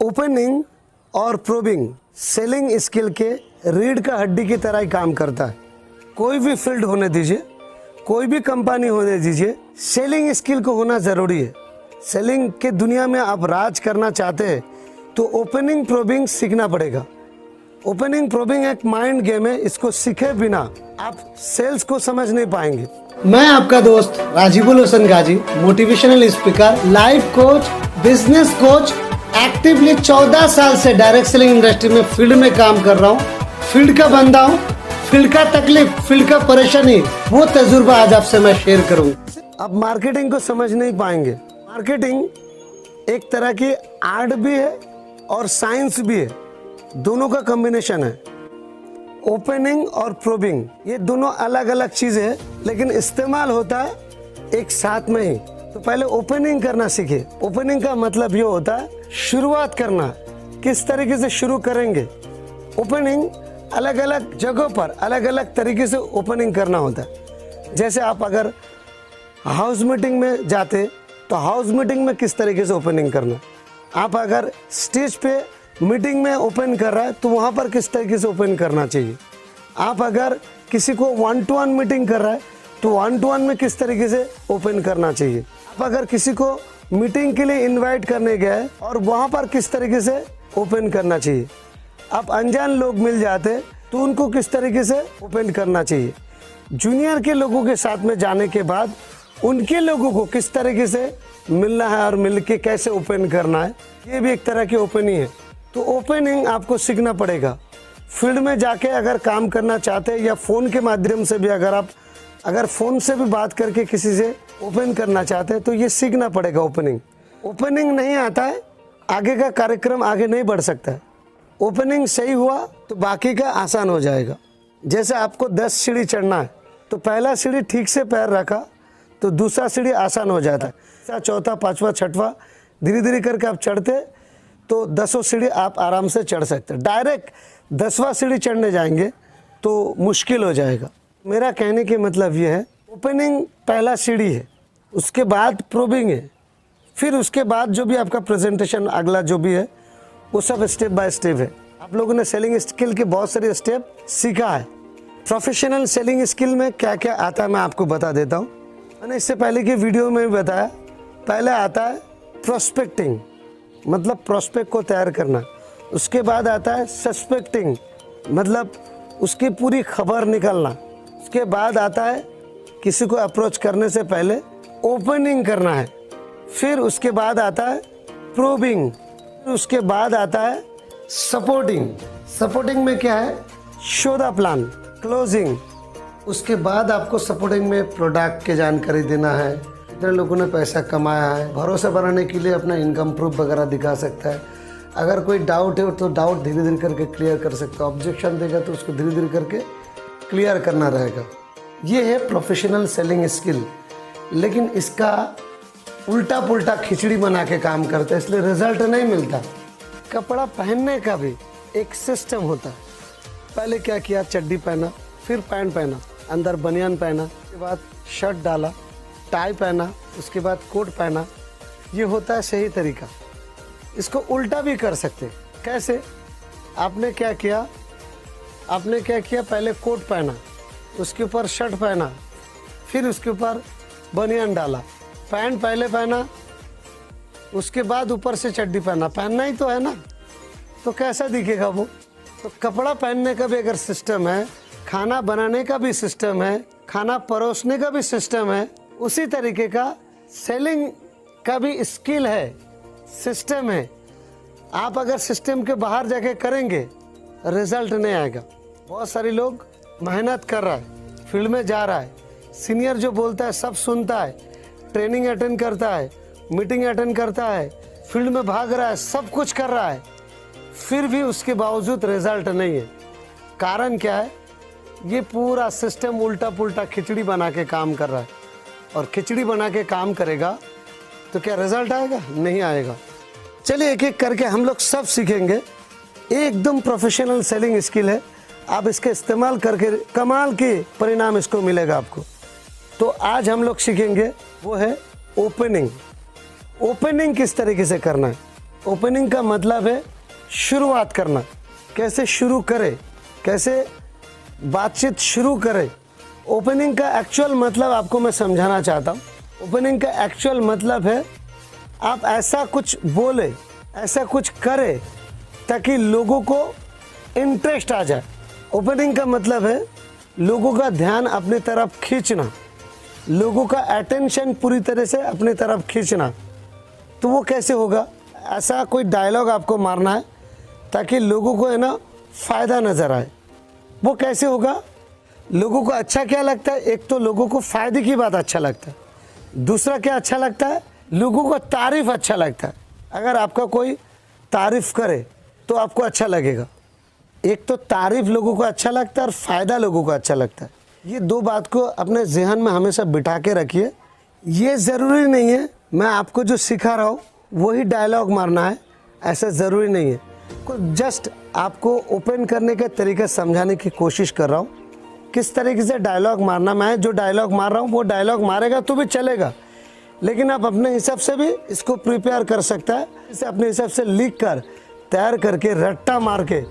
Opening और probing selling skill के रीढ़ का हड्डी की तरह ही काम करता है। कोई भी फील्ड होने दीजिए, कोई भी कंपनी होने दीजिए, सेलिंग स्किल को होना ज़रूरी है। सेलिंग के दुनिया में आप राज करना चाहते हैं तो ओपनिंग प्रोबिंग सीखना पड़ेगा। ओपनिंग प्रोबिंग एक माइंड गेम है, इसको सीखे बिना आप सेल्स को समझ नहीं पाएंगे। मैं आपका दोस्त Rajibul Hussain Gazi, motivational speaker, life coach, business coach, actively 14 साल से डायरेक्ट सेलिंग इंडस्ट्री में फील्ड में काम कर रहा हूँ। फील्ड का बंदा हूँ, फील्ड का तकलीफ, फील्ड का परेशानी, वो तजुर्बा आज आपसे मैं शेयर करूँगा। आप मार्केटिंग को समझ नहीं पाएंगे। मार्केटिंग एक तरह की आर्ट भी है और साइंस भी है, दोनों का कॉम्बिनेशन है। ओपनिंग और प्रोबिंग ये दोनों अलग अलग चीजें हैं, लेकिन इस्तेमाल होता है एक साथ में ही। तो पहले ओपनिंग करना सीखे। ओपनिंग का मतलब ये होता है शुरुआत करना, किस तरीके से शुरू करेंगे। ओपनिंग अलग अलग जगहों पर अलग अलग तरीके से ओपनिंग करना होता है। जैसे आप अगर हाउस मीटिंग में जाते तो हाउस मीटिंग में किस तरीके से ओपनिंग करना। आप अगर स्टेज पे मीटिंग में ओपन कर रहा है तो वहाँ पर किस तरीके से ओपन करना चाहिए। आप अगर किसी को 1-to-1 मीटिंग कर रहा है तो 1-to-1 में किस तरीके से ओपन करना चाहिए। आप अगर किसी को मीटिंग के लिए इनवाइट करने गए और वहाँ पर किस तरीके से ओपन करना चाहिए। आप अनजान लोग मिल जाते तो उनको किस तरीके से ओपन करना चाहिए। जूनियर के लोगों के साथ में जाने के बाद उनके लोगों को किस तरीके से मिलना है और मिल के कैसे ओपन करना है, ये भी एक तरह की ओपनिंग है। तो ओपनिंग आपको सीखना पड़ेगा। फील्ड में जाके अगर काम करना चाहते हैं या फ़ोन के माध्यम से भी अगर फ़ोन से भी बात करके किसी से ओपन करना चाहते हैं तो ये सीखना पड़ेगा। ओपनिंग नहीं आता है, आगे का कार्यक्रम आगे नहीं बढ़ सकता है। ओपनिंग सही हुआ तो बाकी का आसान हो जाएगा। जैसे आपको 10 सीढ़ी चढ़ना है तो पहला सीढ़ी ठीक से पैर रखा तो दूसरा सीढ़ी आसान हो जाता है। चौथा, पाँचवा, छठवा धीरे धीरे करके आप चढ़ते तो 10 सीढ़ी आप आराम से चढ़ सकते हैं। डायरेक्ट 10वां सीढ़ी चढ़ने जाएंगे तो मुश्किल हो जाएगा। मेरा कहने के मतलब ये है, ओपनिंग पहला सीढ़ी है, उसके बाद प्रोबिंग है, फिर उसके बाद जो भी आपका प्रेजेंटेशन अगला जो भी है वो सब स्टेप बाय स्टेप है। आप लोगों ने सेलिंग स्किल के बहुत सारे स्टेप सीखा है। प्रोफेशनल सेलिंग स्किल में क्या क्या आता है मैं आपको बता देता हूँ। मैंने इससे पहले की वीडियो में भी बताया। पहले आता है प्रोस्पेक्टिंग, मतलब प्रोस्पेक्ट को तैयार करना। उसके बाद आता है सस्पेक्टिंग, मतलब उसकी पूरी खबर निकालना। उसके बाद आता है किसी को अप्रोच करने से पहले ओपनिंग करना है। फिर उसके बाद आता है प्रोबिंग, फिर उसके बाद आता है सपोर्टिंग में क्या है, शो द प्लान, क्लोजिंग। उसके बाद आपको सपोर्टिंग में प्रोडक्ट की जानकारी देना है, कितने लोगों ने पैसा कमाया है, भरोसा बनाने के लिए अपना इनकम प्रूफ वगैरह दिखा सकता है। अगर कोई डाउट है तो डाउट धीरे धीरे करके क्लियर कर सकता है। ऑब्जेक्शन देगा तो उसको धीरे धीरे करके क्लियर करना रहेगा। ये है प्रोफेशनल सेलिंग स्किल। लेकिन इसका उल्टा पुल्टा खिचड़ी बना के काम करते हैं, इसलिए रिजल्ट नहीं मिलता। कपड़ा पहनने का भी एक सिस्टम होता है। पहले क्या किया, चड्डी पहना, फिर पैंट पहना, अंदर बनियान पहना, उसके बाद शर्ट डाला, टाई पहना, उसके बाद कोट पहना। ये होता है सही तरीका। इसको उल्टा भी कर सकते। कैसे? आपने क्या किया, पहले कोट पहना, उसके ऊपर शर्ट पहना, फिर उसके ऊपर बनियान डाला, पैंट पहले पहना, उसके बाद ऊपर से चड्डी पहनना ही तो है ना। तो कैसा दिखेगा वो? तो कपड़ा पहनने का भी अगर सिस्टम है, खाना बनाने का भी सिस्टम है, खाना परोसने का भी सिस्टम है, उसी तरीके का सेलिंग का भी स्किल है, सिस्टम है। आप अगर सिस्टम के बाहर जाके करेंगे रिजल्ट नहीं आएगा। बहुत सारे लोग मेहनत कर रहा है, फील्ड में जा रहा है, सीनियर जो बोलता है सब सुनता है, ट्रेनिंग अटेंड करता है, मीटिंग अटेंड करता है, फील्ड में भाग रहा है, सब कुछ कर रहा है, फिर भी उसके बावजूद रिजल्ट नहीं है। कारण क्या है? ये पूरा सिस्टम उल्टा पुल्टा खिचड़ी बना के काम कर रहा है। और खिचड़ी बना के काम करेगा तो क्या रिजल्ट आएगा? नहीं आएगा। चलिए एक एक करके हम लोग सब सीखेंगे। एकदम प्रोफेशनल सेलिंग स्किल है, आप इसके इस्तेमाल करके कमाल के परिणाम इसको मिलेगा आपको। तो आज हम लोग सीखेंगे वो है ओपनिंग। ओपनिंग किस तरीके से करना है। ओपनिंग का मतलब है शुरुआत करना, कैसे शुरू करें, कैसे बातचीत शुरू करें। ओपनिंग का एक्चुअल मतलब आपको मैं समझाना चाहता हूँ। ओपनिंग का एक्चुअल मतलब है आप ऐसा कुछ बोले, ऐसा कुछ करें ताकि लोगों को इंटरेस्ट आ जाए। ओपनिंग का मतलब है लोगों का ध्यान अपनी तरफ खींचना, लोगों का अटेंशन पूरी तरह से अपनी तरफ खींचना। तो वो कैसे होगा? ऐसा कोई डायलॉग आपको मारना है ताकि लोगों को है ना फ़ायदा नज़र आए। वो कैसे होगा? लोगों को अच्छा क्या लगता है? एक तो लोगों को फ़ायदे की बात अच्छा लगता है, दूसरा क्या अच्छा लगता है? लोगों को तारीफ़ अच्छा लगता है। अगर आपका कोई तारीफ़ करे तो आपको अच्छा लगेगा। एक तो तारीफ़ लोगों को अच्छा लगता है और फ़ायदा लोगों को अच्छा लगता है। ये दो बात को अपने जहन में हमेशा बिठा के रखिए। ये ज़रूरी नहीं है मैं आपको जो सिखा रहा हूँ वही डायलॉग मारना है, ऐसा ज़रूरी नहीं है। जस्ट आपको ओपन करने के तरीके समझाने की कोशिश कर रहा हूँ, किस तरीके से डायलॉग मारना। मैं जो डायलॉग मार रहा हूँ वो डायलॉग मारेगा तो भी चलेगा, लेकिन आप अपने हिसाब से भी इसको प्रिपेयर कर सकता है। इसे अपने हिसाब से लिख कर तैयार करके रट्टा मार के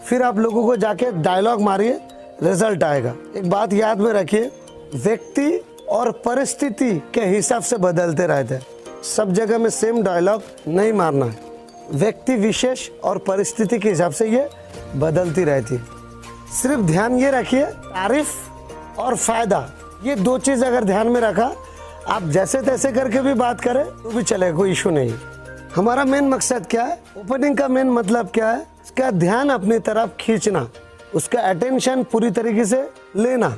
फिर आप लोगों को जाके डायलॉग मारिए, रिजल्ट आएगा। एक बात याद में रखिए, व्यक्ति और परिस्थिति के हिसाब से बदलते रहते हैं। सब जगह में सेम डायलॉग नहीं मारना है। व्यक्ति विशेष और परिस्थिति के हिसाब से ये बदलती रहती है। सिर्फ ध्यान ये रखिए, तारीफ और फायदा, ये दो चीज़ अगर ध्यान में रखा, आप जैसे तैसे करके भी बात करें तो भी चलेगा, कोई इशू नहीं। हमारा मेन मकसद क्या है? ओपनिंग का मेन मतलब क्या है? उसका ध्यान अपनी तरफ खींचना, उसका अटेंशन पूरी तरीके से लेना।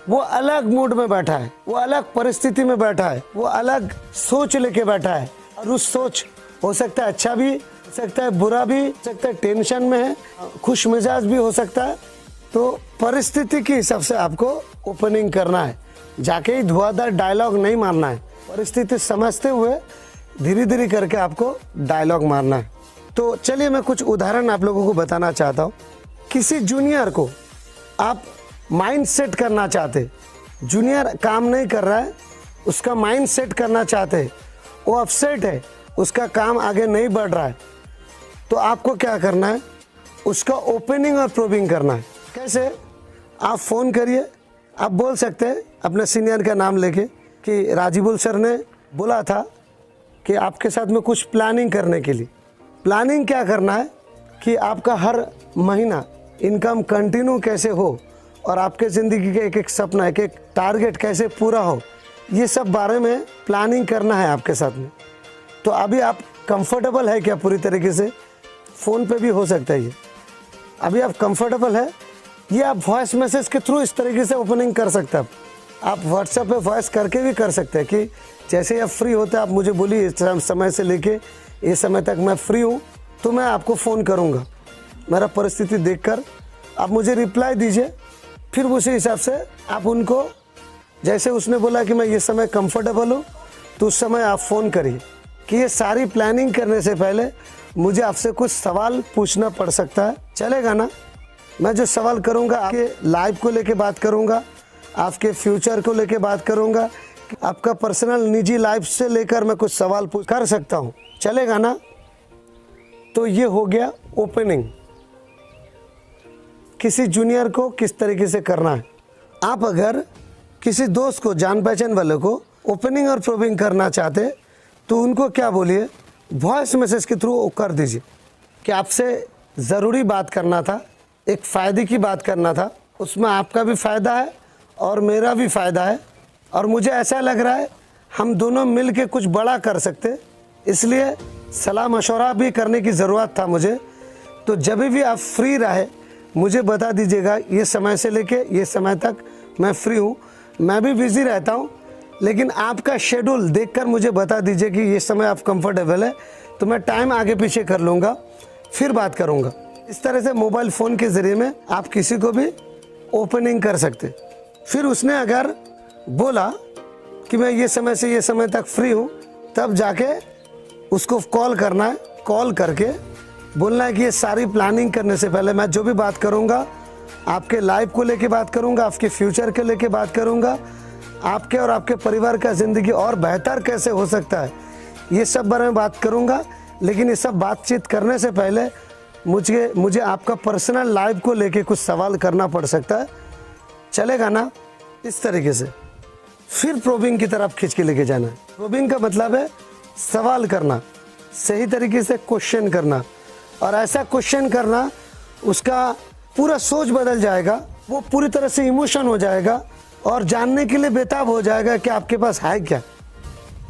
वो अलग मूड में बैठा है, वो अलग परिस्थिति में बैठा है, वो अलग सोच लेके बैठा है, और उस सोच हो सकता है अच्छा भी, हो सकता है बुरा भी, हो सकता है टेंशन में है, खुश मिजाज भी हो सकता है। तो परिस्थिति के हिसाब से आपको ओपनिंग करना है, जाके ही धुआंधार डायलॉग नहीं मारना है। परिस्थिति समझते हुए धीरे धीरे करके आपको डायलॉग मारना है। तो चलिए मैं कुछ उदाहरण आप लोगों को बताना चाहता हूँ। किसी जूनियर को आप माइंड सेट करना चाहते, जूनियर काम नहीं कर रहा है, उसका माइंड सेट करना चाहते, वो अपसेट है, उसका काम आगे नहीं बढ़ रहा है, तो आपको क्या करना है? उसका ओपनिंग और प्रोबिंग करना है। कैसे? आप फ़ोन करिए, आप बोल सकते हैं अपने सीनियर का नाम लेके कि राजीवुल सर ने बोला था कि आपके साथ में कुछ प्लानिंग करने के लिए। प्लानिंग क्या करना है कि आपका हर महीना इनकम कंटिन्यू कैसे हो और आपके ज़िंदगी के एक एक सपना, एक एक टारगेट कैसे पूरा हो, ये सब बारे में प्लानिंग करना है आपके साथ में। तो अभी आप कंफर्टेबल है क्या? पूरी तरीके से फ़ोन पे भी हो सकता है ये। अभी आप कंफर्टेबल है? ये आप वॉइस मैसेज के थ्रू इस तरीके से ओपनिंग कर सकते हैं। आप व्हाट्सएप पे वॉइस करके भी कर सकते हैं कि जैसे आप फ्री होते हैं आप मुझे बोलिए इस समय से लेके इस समय तक मैं फ्री हूँ, तो मैं आपको फ़ोन करूँगा। मेरा परिस्थिति देखकर आप मुझे रिप्लाई दीजिए, फिर उसी हिसाब से आप उनको, जैसे उसने बोला कि मैं ये समय कंफर्टेबल हूँ, तो उस समय आप फ़ोन करिए। कि ये सारी प्लानिंग करने से पहले मुझे आपसे कुछ सवाल पूछना पड़ सकता है, चलेगा ना? मैं जो सवाल करूँगा आपके लाइफ को लेके बात करूँगा, आपके फ्यूचर को लेके बात करूँगा, आपका पर्सनल निजी लाइफ से लेकर मैं कुछ सवाल कर सकता हूँ, चलेगा ना? तो ये हो गया ओपनिंग। किसी जूनियर को किस तरीके से करना है। आप अगर किसी दोस्त को, जान पहचान वाले को ओपनिंग और प्रोबिंग करना चाहते तो उनको क्या बोलिए, वॉइस मैसेज के थ्रू कर दीजिए कि आपसे ज़रूरी बात करना था, एक फ़ायदे की बात करना था, उसमें आपका भी फ़ायदा है और मेरा भी फ़ायदा है, और मुझे ऐसा लग रहा है हम दोनों मिल के कुछ बड़ा कर सकते, इसलिए सलाह मशवरा भी करने की ज़रूरत था मुझे। तो जब भी आप फ्री रहे मुझे बता दीजिएगा, ये समय से लेके ये समय तक मैं फ्री हूँ। मैं भी बिज़ी रहता हूँ, लेकिन आपका शेड्यूल देखकर मुझे बता दीजिए कि ये समय आप कंफर्टेबल है, तो मैं टाइम आगे पीछे कर लूँगा, फिर बात करूँगा। इस तरह से मोबाइल फ़ोन के ज़रिए में आप किसी को भी ओपनिंग कर सकते। फिर उसने अगर बोला कि मैं ये समय से ये समय तक फ्री हूँ, तब जाके उसको कॉल करना है। कॉल करके बोलना है कि ये सारी प्लानिंग करने से पहले मैं जो भी बात करूँगा, आपके लाइफ को लेके बात करूँगा, आपके फ्यूचर के लेके बात करूँगा, आपके और आपके परिवार का ज़िंदगी और बेहतर कैसे हो सकता है, ये सब बारे में बात करूँगा। लेकिन ये सब बातचीत करने से पहले मुझे आपका पर्सनल लाइफ को लेके कुछ सवाल करना पड़ सकता है, चलेगा ना? इस तरीके से फिर प्रोबिंग की तरफ खींच के लेके जाना है। प्रोबिंग का मतलब है सवाल करना, सही तरीके से क्वेश्चन करना, और ऐसा क्वेश्चन करना उसका पूरा सोच बदल जाएगा, वो पूरी तरह से इमोशन हो जाएगा और जानने के लिए बेताब हो जाएगा कि आपके पास है क्या।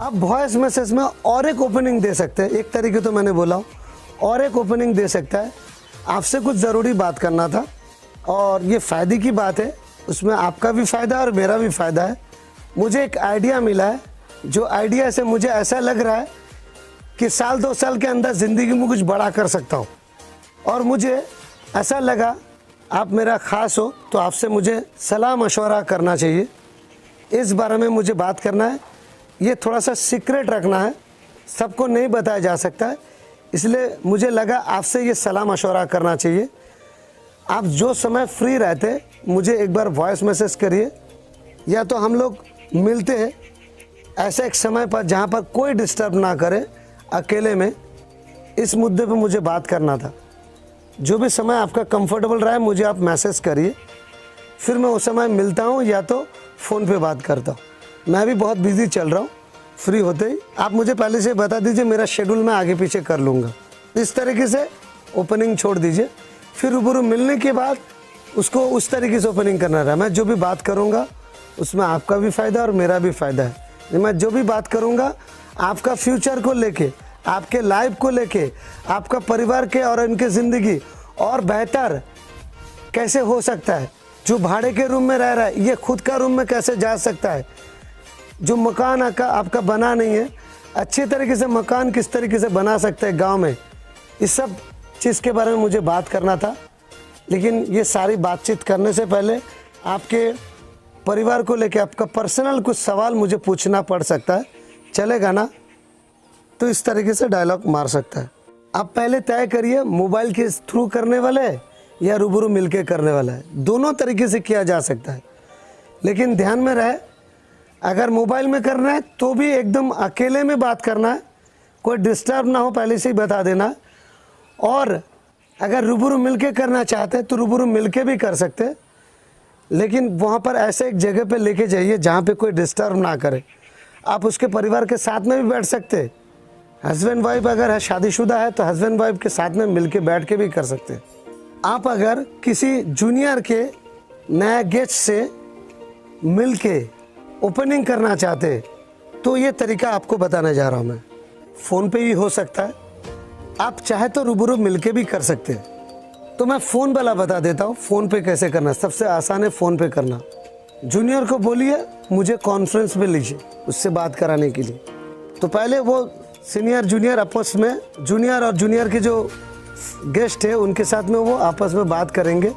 आप वॉइस मैसेज में और एक ओपनिंग दे सकते हैं, एक तरीके तो मैंने बोला हूँ, और एक ओपनिंग दे सकता है, आपसे कुछ ज़रूरी बात करना था और ये फ़ायदे की बात है, उसमें आपका भी फ़ायदा और मेरा भी फ़ायदा है। मुझे एक आइडिया मिला है, जो आइडिया से मुझे ऐसा लग रहा है कि साल 2 साल के अंदर ज़िंदगी में कुछ बड़ा कर सकता हूँ, और मुझे ऐसा लगा आप मेरा ख़ास हो तो आपसे मुझे सलाह मशवरा करना चाहिए। इस बारे में मुझे बात करना है, ये थोड़ा सा सीक्रेट रखना है, सबको नहीं बताया जा सकता है, इसलिए मुझे लगा आपसे ये सलाह मशवरा करना चाहिए। आप जो समय फ्री रहते मुझे एक बार वॉइस मैसेज करिए, या तो हम लोग मिलते हैं ऐसे एक समय पर जहाँ पर कोई डिस्टर्ब ना करे, अकेले में इस मुद्दे पे मुझे बात करना था। जो भी समय आपका कंफर्टेबल रहा है मुझे आप मैसेज करिए, फिर मैं उस समय मिलता हूँ या तो फ़ोन पे बात करता हूँ। मैं भी बहुत बिजी चल रहा हूँ, फ्री होते ही आप मुझे पहले से बता दीजिए, मेरा शेड्यूल मैं आगे पीछे कर लूँगा। इस तरीके से ओपनिंग छोड़ दीजिए, फिर रूबरू मिलने के बाद उसको उस तरीके से ओपनिंग करना रहा। मैं जो भी बात करूँगा उसमें आपका भी फ़ायदा और मेरा भी फ़ायदा है। मैं जो भी बात करूँगा आपका फ्यूचर को लेके, आपके लाइफ को लेके, आपका परिवार के और इनके ज़िंदगी और बेहतर कैसे हो सकता है। जो भाड़े के रूम में रह रहा है ये खुद का रूम में कैसे जा सकता है। जो मकान आपका बना नहीं है, अच्छी तरीके से मकान किस तरीके से बना सकते हैं गांव में, इस सब चीज़ के बारे में मुझे बात करना था। लेकिन ये सारी बातचीत करने से पहले आपके परिवार को लेके आपका पर्सनल कुछ सवाल मुझे पूछना पड़ सकता है, चलेगा ना? तो इस तरीके से डायलॉग मार सकता है। आप पहले तय करिए मोबाइल के थ्रू करने वाले है या रूबरू मिलके करने वाला है। दोनों तरीके से किया जा सकता है, लेकिन ध्यान में रहे अगर मोबाइल में करना है तो भी एकदम अकेले में बात करना है, कोई डिस्टर्ब ना हो, पहले से ही बता देना। और अगर रूबरू मिलके करना चाहते हैं तो रूबरू मिलके भी कर सकते हैं, लेकिन वहाँ पर ऐसे एक जगह पे लेके जाइए जहाँ पे कोई डिस्टर्ब ना करे। आप उसके परिवार के साथ में भी बैठ सकते हैं, हस्बैंड वाइफ अगर है, शादीशुदा है तो हस्बैंड वाइफ के साथ में मिलके बैठ के भी कर सकते हैं। आप अगर किसी जूनियर के नया गेस्ट से मिलके ओपनिंग करना चाहते हैं तो ये तरीका आपको बताने जा रहा हूँ मैं। फ़ोन पे ही हो सकता है, आप चाहे तो रूबरू मिलके भी कर सकते हैं। तो मैं फ़ोन वाला बता देता हूँ, फ़ोन पे कैसे करना। सबसे आसान है फ़ोन पे करना। जूनियर को बोलिए मुझे कॉन्फ्रेंस में लीजिए उससे बात कराने के लिए। तो पहले वो सीनियर जूनियर आपस में, जूनियर और जूनियर के जो गेस्ट है उनके साथ में वो आपस में बात करेंगे।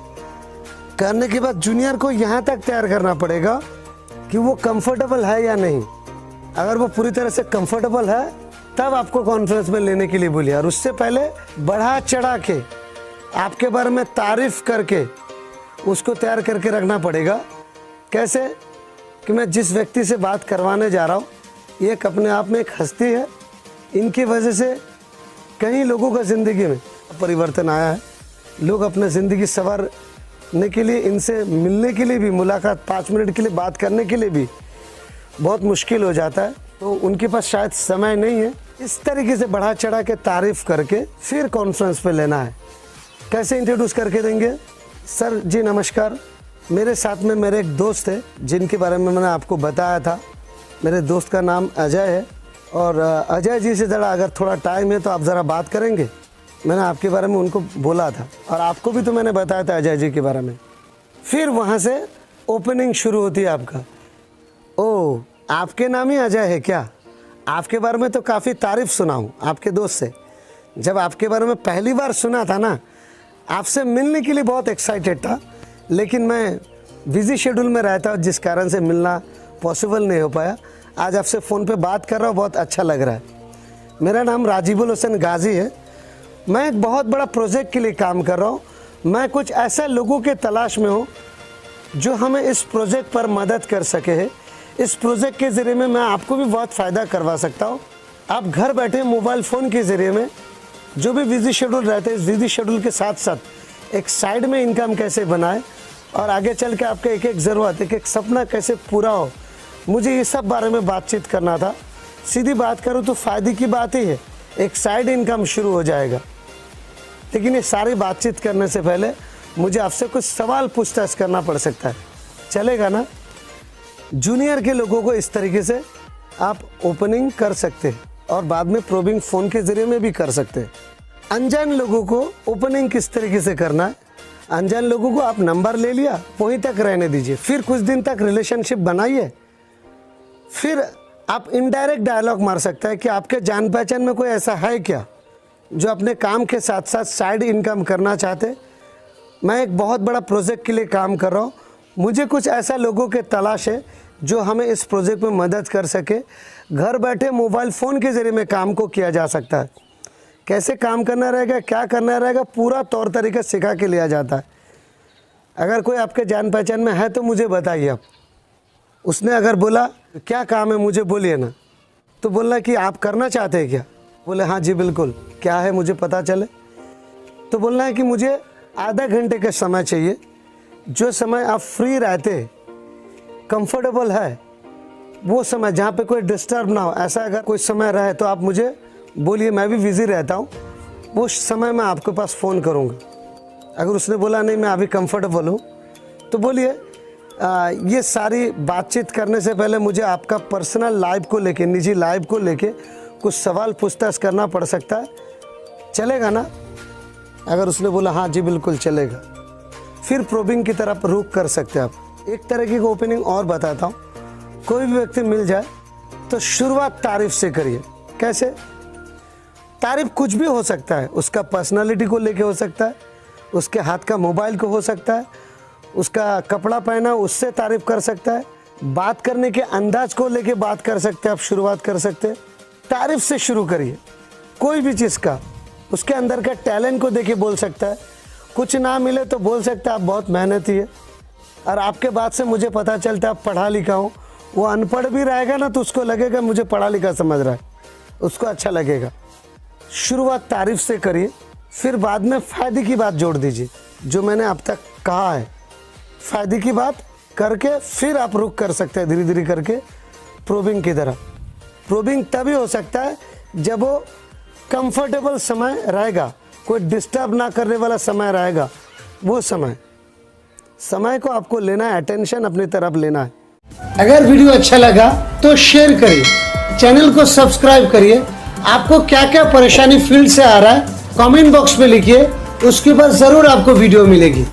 करने के बाद जूनियर को यहाँ तक तैयार करना पड़ेगा कि वो कंफर्टेबल है या नहीं। अगर वो पूरी तरह से कंफर्टेबल है तब आपको कॉन्फ्रेंस में लेने के लिए बोलिए, और उससे पहले बढ़ा चढ़ा के आपके बारे में तारीफ करके उसको तैयार करके रखना पड़ेगा। कैसे कि मैं जिस व्यक्ति से बात करवाने जा रहा हूँ ये एक अपने आप में एक हस्ती है, इनकी वजह से कई लोगों का ज़िंदगी में परिवर्तन आया है। लोग अपने ज़िंदगी संवारने के लिए, इनसे मिलने के लिए भी, मुलाकात 5 मिनट के लिए बात करने के लिए भी बहुत मुश्किल हो जाता है, तो उनके पास शायद समय नहीं है। इस तरीके से बढ़ा चढ़ा के तारीफ़ करके फिर कॉन्फ्रेंस पे लेना है। कैसे इंट्रोड्यूस करके देंगे? सर जी नमस्कार, मेरे साथ में मेरे एक दोस्त है जिनके बारे में मैंने आपको बताया था। मेरे दोस्त का नाम अजय है, और अजय जी से ज़रा अगर थोड़ा टाइम है तो आप ज़रा बात करेंगे। मैंने आपके बारे में उनको बोला था, और आपको भी तो मैंने बताया था अजय जी के बारे में। फिर वहाँ से ओपनिंग शुरू होती है आपका। ओह, आपके नाम ही अजय है क्या? आपके बारे में तो काफ़ी तारीफ़ सुना हूँ आपके दोस्त से। जब आपके बारे में पहली बार सुना था ना, आपसे मिलने के लिए बहुत एक्साइटेड था, लेकिन मैं बिज़ी शेड्यूल में रहता हूँ जिस कारण से मिलना पॉसिबल नहीं हो पाया। आज आपसे फ़ोन पे बात कर रहा हूँ, बहुत अच्छा लग रहा है। मेरा नाम राजीबुल हुसैन गाजी है। मैं एक बहुत बड़ा प्रोजेक्ट के लिए काम कर रहा हूँ। मैं कुछ ऐसे लोगों के तलाश में हूँ जो हमें इस प्रोजेक्ट पर मदद कर सके है। इस प्रोजेक्ट के ज़रिए में मैं आपको भी बहुत फ़ायदा करवा सकता हूँ। आप घर बैठे मोबाइल फ़ोन के ज़रिए में जो भी बिजी शेड्यूल रहते हैं, इस बिजी शेड्यूल के साथ साथ एक साइड में इनकम कैसे बनाए और आगे चल के आपका एक एक ज़रूरत, एक एक सपना कैसे पूरा हो, मुझे ये सब बारे में बातचीत करना था। सीधी बात करूँ तो फ़ायदे की बात ही है, एक साइड इनकम शुरू हो जाएगा। लेकिन ये सारी बातचीत करने से पहले मुझे आपसे कुछ सवाल पूछताछ करना पड़ सकता है, चलेगा ना? जूनियर के लोगों को इस तरीके से आप ओपनिंग कर सकते हैं और बाद में प्रोबिंग फ़ोन के ज़रिए में भी कर सकते हैं। अनजान लोगों को ओपनिंग किस तरीके से करना है, अनजान लोगों को आप नंबर ले लिया, वहीं तक रहने दीजिए, फिर कुछ दिन तक रिलेशनशिप बनाइए, फिर आप इनडायरेक्ट डायलॉग मार सकता है कि आपके जान पहचान में कोई ऐसा है क्या जो अपने काम के साथ साथ साइड इनकम करना चाहते। मैं एक बहुत बड़ा प्रोजेक्ट के लिए काम कर रहा हूँ, मुझे कुछ ऐसा लोगों के तलाश है जो हमें इस प्रोजेक्ट में मदद कर सके। घर बैठे मोबाइल फ़ोन के ज़रिए में काम को किया जा सकता है। कैसे काम करना रहेगा, क्या करना रहेगा, पूरा तौर तरीका सिखा के लिया जाता है। अगर कोई आपके जान पहचान में है तो मुझे बताइए आप। उसने अगर बोला क्या काम है मुझे बोलिए ना, तो बोलना कि आप करना चाहते हैं क्या? बोले हाँ जी बिल्कुल, क्या है मुझे पता चले। तो बोलना है कि मुझे आधा घंटे का समय चाहिए, जो समय आप फ्री रहते, कंफर्टेबल है, वो समय जहाँ पे कोई डिस्टर्ब ना हो, ऐसा अगर कोई समय रहे तो आप मुझे बोलिए, मैं भी बिज़ी रहता हूँ, वो समय मैं आपके पास फ़ोन करूँगा। अगर उसने बोला नहीं मैं अभी कंफर्टेबल हूँ, तो बोलिए ये सारी बातचीत करने से पहले मुझे आपका पर्सनल लाइफ को लेके, निजी लाइफ को लेके कुछ सवाल पूछताछ करना पड़ सकता है, चलेगा ना? अगर उसने बोला हाँ जी बिल्कुल चलेगा, फिर प्रोबिंग की तरफ रुख कर सकते हैं आप। एक तरह की ओपनिंग और बताता हूँ, कोई भी व्यक्ति मिल जाए तो शुरुआत तारीफ से करिए। कैसे? तारीफ कुछ भी हो सकता है, उसका पर्सनालिटी को लेके हो सकता है, उसके हाथ का मोबाइल को हो सकता है, उसका कपड़ा पहना उससे तारीफ कर सकता है, बात करने के अंदाज को लेके बात कर सकते हैं, आप शुरुआत कर सकते हैं। तारीफ से शुरू करिए कोई भी चीज़ का, उसके अंदर का टैलेंट को देके बोल सकता है। कुछ ना मिले तो बोल सकता है आप बहुत मेहनती है, और आपके बात से मुझे पता चलता है आप पढ़ा लिखा हो। वो अनपढ़ भी रहेगा ना तो उसको लगेगा मुझे पढ़ा लिखा समझ रहा है, उसको अच्छा लगेगा। शुरुआत तारीफ से करिए, फिर बाद में फ़ायदे की बात जोड़ दीजिए। जो मैंने अब तक कहा है, फ़ायदे की बात करके फिर आप रुख कर सकते हैं धीरे धीरे करके प्रोबिंग की तरह। प्रोबिंग तभी हो सकता है जब वो कंफर्टेबल समय रहेगा, कोई डिस्टर्ब ना करने वाला समय रहेगा। वो समय को आपको लेना है, अटेंशन अपनी तरफ लेना है। अगर वीडियो अच्छा लगा तो शेयर करिए, चैनल को सब्सक्राइब करिए। आपको क्या क्या परेशानी फील्ड से आ रहा है कमेंट बॉक्स में लिखिए, उसके बाद ज़रूर आपको वीडियो मिलेगी।